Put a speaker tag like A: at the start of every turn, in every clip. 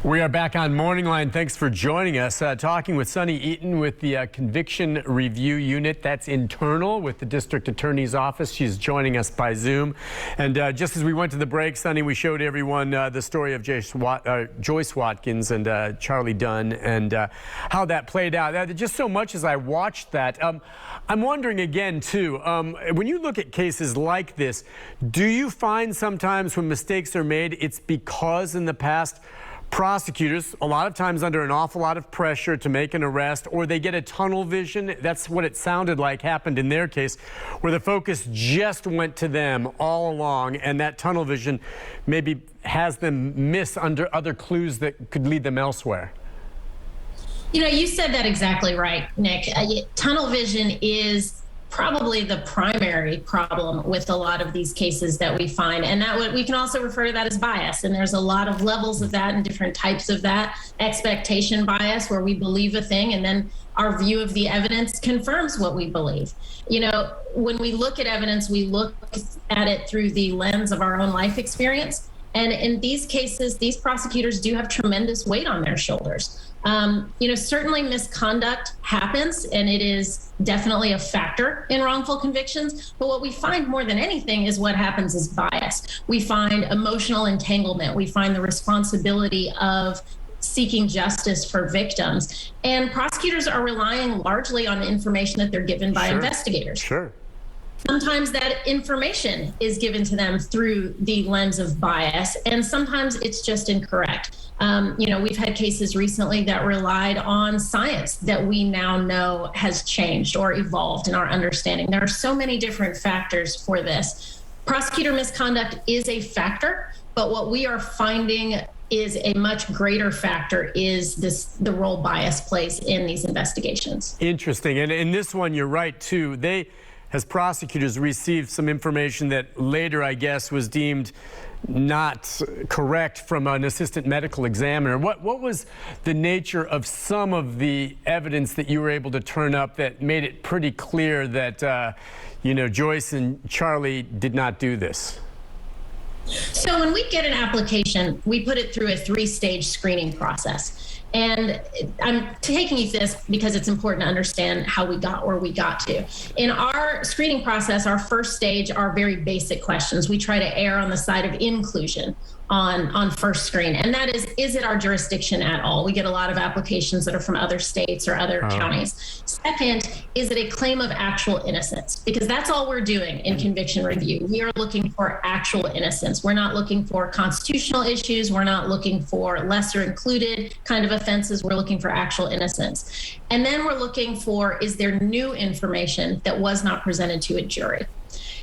A: We are back on Morning Line. Thanks for joining us. Talking with Sunny Eaton with the Conviction Review Unit. That's internal with the District Attorney's Office. She's joining us by Zoom. And just as we went to the break, Sunny, we showed everyone the story of Joyce Watkins and Charlie Dunn and how that played out. Just so much as I watched that, I'm wondering again, too, when you look at cases like this, do you find sometimes when mistakes are made, it's because in the past, prosecutors, a lot of times under an awful lot of pressure to make an arrest, or they get a tunnel vision? That's what it sounded like happened in their case, where the focus just went to them all along, and that tunnel vision maybe has them miss under other clues that could lead them elsewhere.
B: You know, you said that exactly right, Nick. Tunnel vision is probably the primary problem with a lot of these cases that we find. And that we can also refer to that as bias. And there's a lot of levels of that and different types of that. Expectation bias, where we believe a thing and then our view of the evidence confirms what we believe. You know, when we look at evidence, we look at it through the lens of our own life experience. And in these cases, these prosecutors do have tremendous weight on their shoulders. You know, certainly misconduct happens, and it is definitely a factor in wrongful convictions. But what we find more than anything is what happens is bias. We find emotional entanglement. We find the responsibility of seeking justice for victims. And prosecutors are relying largely on the information that they're given by investigators.
A: Sure.
B: Sometimes that information is given to them through the lens of bias, and sometimes it's just incorrect. You know, we've had cases recently that relied on science that we now know has changed or evolved in our understanding. There are so many different factors for this. Prosecutor misconduct is a factor, but what we are finding is a much greater factor is the role bias plays in these investigations.
A: Interesting. And in this one, you're right, too. They, as prosecutors, received some information that later, I guess, was deemed not correct from an assistant medical examiner. What was the nature of some of the evidence that you were able to turn up that made it pretty clear that, you know, Joyce and Charlie did not do this?
B: So when we get an application, we put it through a 3-stage screening process. And I'm taking you through this because it's important to understand how we got where we got to. In our screening process, our first stage are very basic questions. We try to err on the side of inclusion on first screen. And that is it our jurisdiction at all? We get a lot of applications that are from other states or other counties. Second, is it a claim of actual innocence? Because that's all we're doing in conviction review. We are looking for actual innocence. We're not looking for constitutional issues. We're not looking for lesser included kind of offenses. We're looking for actual innocence. And then we're looking for, is there new information that was not presented to a jury?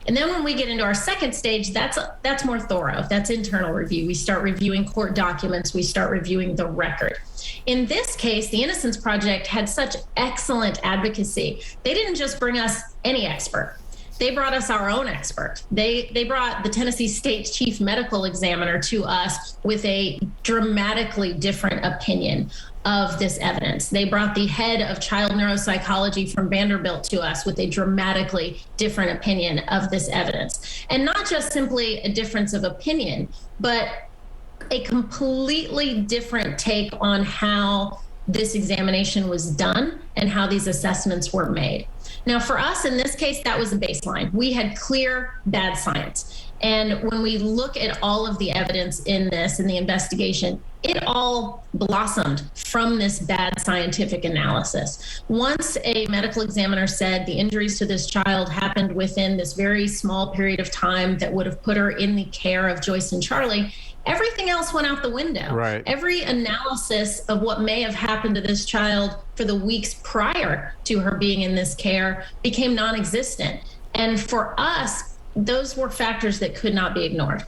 B: And then when we get into our second stage, that's more thorough. That's internal review. We start reviewing court documents. We start reviewing the record. In this case, the Innocence Project had such excellent advocacy. They didn't just bring us any expert. They brought us our own expert. They brought the Tennessee State Chief Medical Examiner to us with a dramatically different opinion of this evidence. They brought the head of child neuropsychology from Vanderbilt to us with a dramatically different opinion of this evidence. And not just simply a difference of opinion, but a completely different take on how this examination was done and how these assessments were made. Now, for us in this case, that was the baseline. We had clear bad science. And when we look at all of the evidence in this, in the investigation, it all blossomed from this bad scientific analysis. Once a medical examiner said the injuries to this child happened within this very small period of time that would have put her in the care of Joyce and Charlie, everything else went out the window.
A: Right.
B: Every analysis of what may have happened to this child for the weeks prior to her being in this care became non-existent. And for us, those were factors that could not be ignored.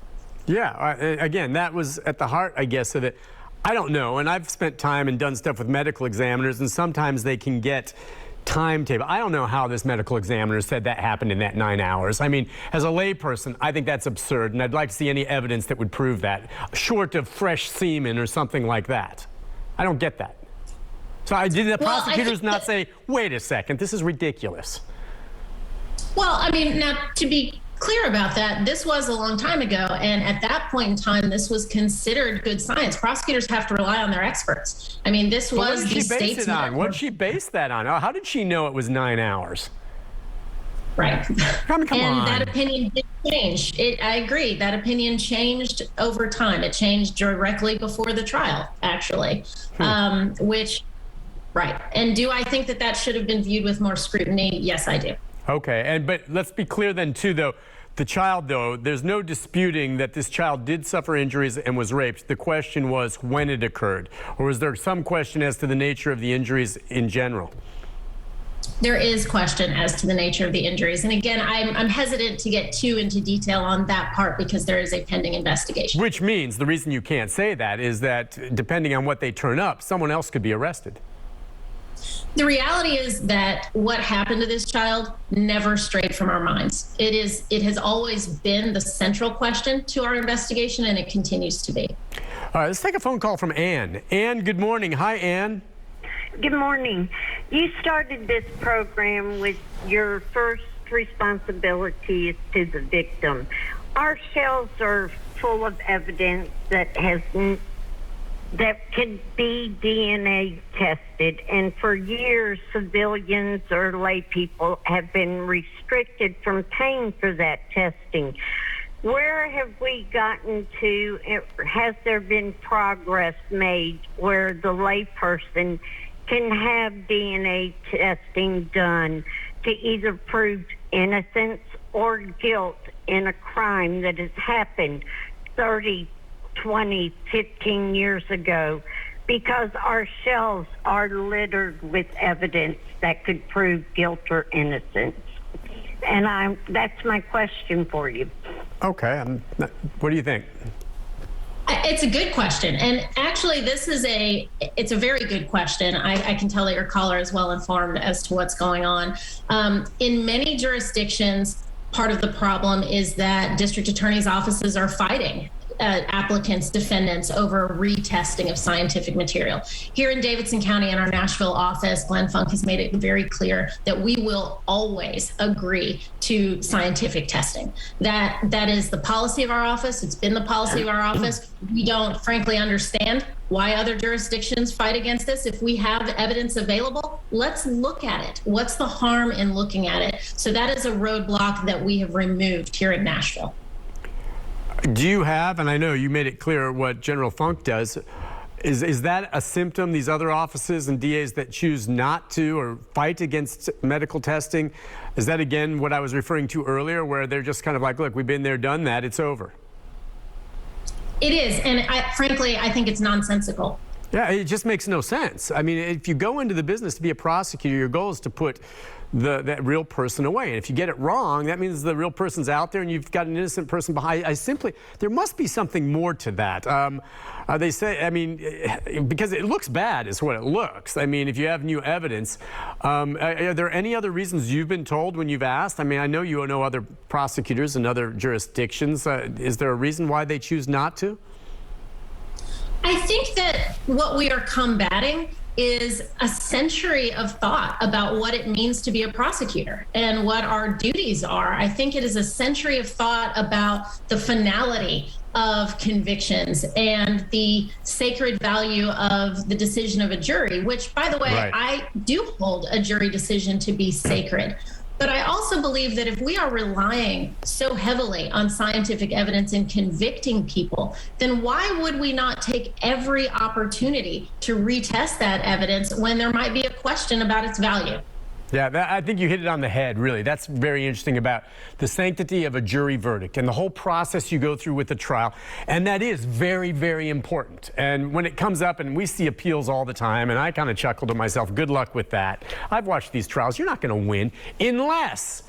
A: Yeah, again, that was at the heart, I guess, of it. I don't know, and I've spent time and done stuff with medical examiners, and sometimes they can get timetable. I don't know how this medical examiner said that happened in that 9 hours. I mean, as a layperson, I think that's absurd, and I'd like to see any evidence that would prove that, short of fresh semen or something like that. I don't get that. So did the prosecutors not say, wait a second, this is ridiculous?
B: Well, I mean, now, to be clear about that, this was a long time ago. And at that point in time, this was considered good science. Prosecutors have to rely on their experts. I mean, this was the state's.
A: What did she base that on? How did she know it was 9 hours?
B: Right.
A: Come on.
B: That opinion did change. I agree. That opinion changed over time. It changed directly before the trial, actually, right. And do I think that should have been viewed with more scrutiny? Yes, I do.
A: Okay. But let's be clear then, too, though. The child, though, there's no disputing that this child did suffer injuries and was raped. The question was when it occurred. Or was there some question as to the nature of the injuries in general?
B: There is question as to the nature of the injuries. And again, I'm hesitant to get too into detail on that part because there is a pending investigation.
A: Which means the reason you can't say that is that depending on what they turn up, someone else could be arrested.
B: The reality is that what happened to this child never strayed from our minds. It has always been the central question to our investigation, and it continues to be.
A: All right, let's take a phone call from Ann. Ann, good morning. Hi, Ann.
C: Good morning. You started this program with your first responsibility is to the victim. Our shelves are full of evidence that could be DNA tested, and for years civilians or lay people have been restricted from paying for that testing. Where have we gotten to? Has there been progress made where the layperson can have DNA testing done to either prove innocence or guilt in a crime that has happened 30, 20, 15 years ago? Because our shelves are littered with evidence that could prove guilt or innocence. And that's my question for you.
A: Okay. What do you think?
B: It's a good question. And actually, it's a very good question. I can tell that your caller is well informed as to what's going on. In many jurisdictions, part of the problem is that district attorneys' offices are fighting applicants, defendants over retesting of scientific material. Here in Davidson County in our Nashville office, Glenn Funk has made it very clear that we will always agree to scientific testing. That is the policy of our office. It's been the policy of our office. We don't frankly understand why other jurisdictions fight against this. If we have evidence available, let's look at it. What's the harm in looking at it? So that is a roadblock that we have removed here in Nashville.
A: Do you have, and I know you made it clear what General Funk does, is that a symptom, these other offices and DAs that choose not to or fight against medical testing? Is that, again, what I was referring to earlier, where they're just kind of like, look, we've been there, done that, it's over?
B: It is, and frankly, I think it's nonsensical.
A: Yeah, it just makes no sense. I mean, if you go into the business to be a prosecutor, your goal is to put that real person away. And if you get it wrong, that means the real person's out there and you've got an innocent person behind. There must be something more to that. They say, I mean, because it looks bad is what it looks. I mean, if you have new evidence, are there any other reasons you've been told when you've asked? I mean, I know you know other prosecutors in other jurisdictions. Is there a reason why they choose not to?
B: I think that what we are combating is a century of thought about what it means to be a prosecutor and what our duties are. I think it is a century of thought about the finality of convictions and the sacred value of the decision of a jury, which, by the way,
A: right.
B: I do hold a jury decision to be sacred. But I also believe that if we are relying so heavily on scientific evidence in convicting people, then why would we not take every opportunity to retest that evidence when there might be a question about its value?
A: Yeah, I think you hit it on the head, really. That's very interesting about the sanctity of a jury verdict and the whole process you go through with the trial. And that is very, very important. And when it comes up, and we see appeals all the time, and I kind of chuckle to myself, good luck with that. I've watched these trials. You're not going to win unless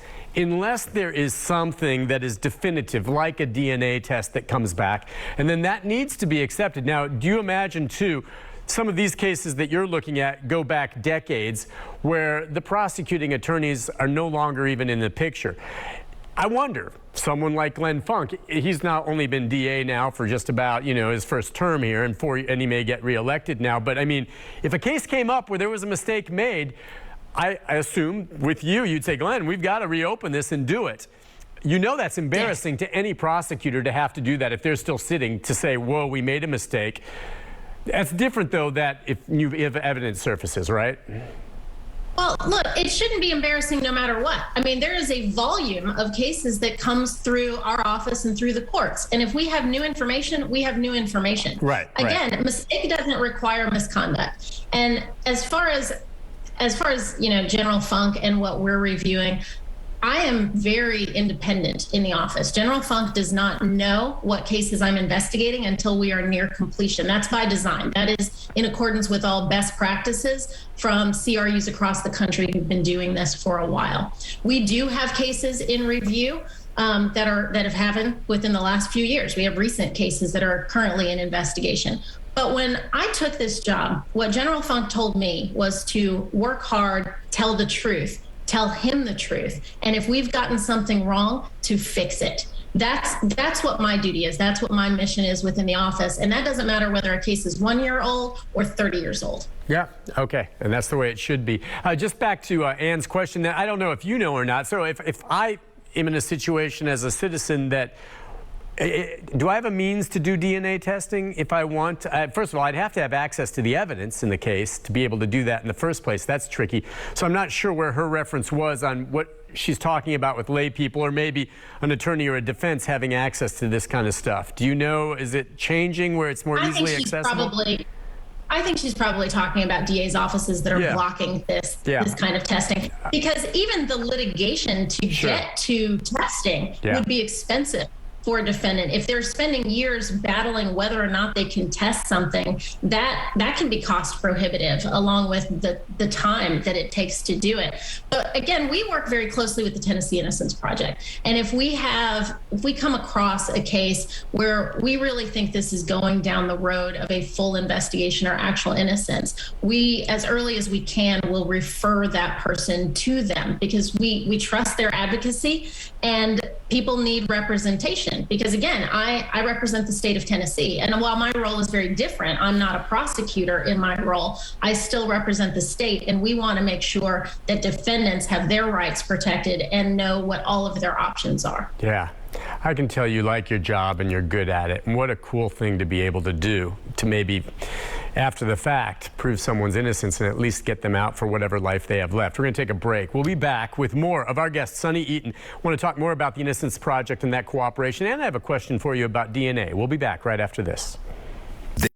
A: there is something that is definitive, like a DNA test that comes back. And then that needs to be accepted. Now, do you imagine, too, some of these cases that you're looking at go back decades where the prosecuting attorneys are no longer even in the picture. I wonder, someone like Glenn Funk, he's not only been DA now for just about, his first term here, and he may get reelected now. But I mean, if a case came up where there was a mistake made, I assume with you, you'd say, Glenn, we've got to reopen this and do it. You know that's embarrassing to any prosecutor to have to do that if they're still sitting to say, whoa, we made a mistake. That's different, though, that if you have evidence surfaces, right?
B: Well, look, it shouldn't be embarrassing no matter what. I mean, there is a volume of cases that comes through our office and through the courts. And if we have new information, we have new information.
A: Right.
B: Again, a mistake doesn't require misconduct. And as far as General Funk and what we're reviewing, I am very independent in the office. General Funk does not know what cases I'm investigating until we are near completion. That's by design. That is in accordance with all best practices from CRUs across the country who've been doing this for a while. We do have cases in review that have happened within the last few years. We have recent cases that are currently in investigation. But when I took this job, what General Funk told me was to work hard, tell the truth, tell him the truth. And if we've gotten something wrong, to fix it. That's what my duty is. That's what my mission is within the office. And that doesn't matter whether a case is 1 year old or 30 years old.
A: Yeah, okay. And that's the way it should be. Just back to Ann's question, I don't know if you know or not. So if I am in a situation as a citizen that do I have a means to do DNA testing if I want? First of all, I'd have to have access to the evidence in the case to be able to do that in the first place. That's tricky. So I'm not sure where her reference was on what she's talking about with lay people, or maybe an attorney or a defense having access to this kind of stuff. Do you know, is it changing where it's more easily accessible?
B: I think she's probably talking about DA's offices that are blocking this kind of testing, because even the litigation to get to testing would be expensive for a defendant. If they're spending years battling whether or not they can test something, that can be cost prohibitive, along with the time that it takes to do it. But again, we work very closely with the Tennessee Innocence Project. And if we come across a case where we really think this is going down the road of a full investigation or actual innocence, we, as early as we can, will refer that person to them, because we trust their advocacy, and people need representation. Because again, I represent the state of Tennessee, and while my role is very different, I'm not a prosecutor in my role, I still represent the state, and we want to make sure that defendants have their rights protected and know what all of their options are.
A: Yeah, I can tell you like your job and you're good at it, and what a cool thing to be able to do, to maybe after the fact prove someone's innocence and at least get them out for whatever life they have left. We're going to take a break. We'll be back with more of our guest, Sunny Eaton. I want to talk more about the Innocence Project and that cooperation, and I have a question for you about DNA. We'll be back right after this.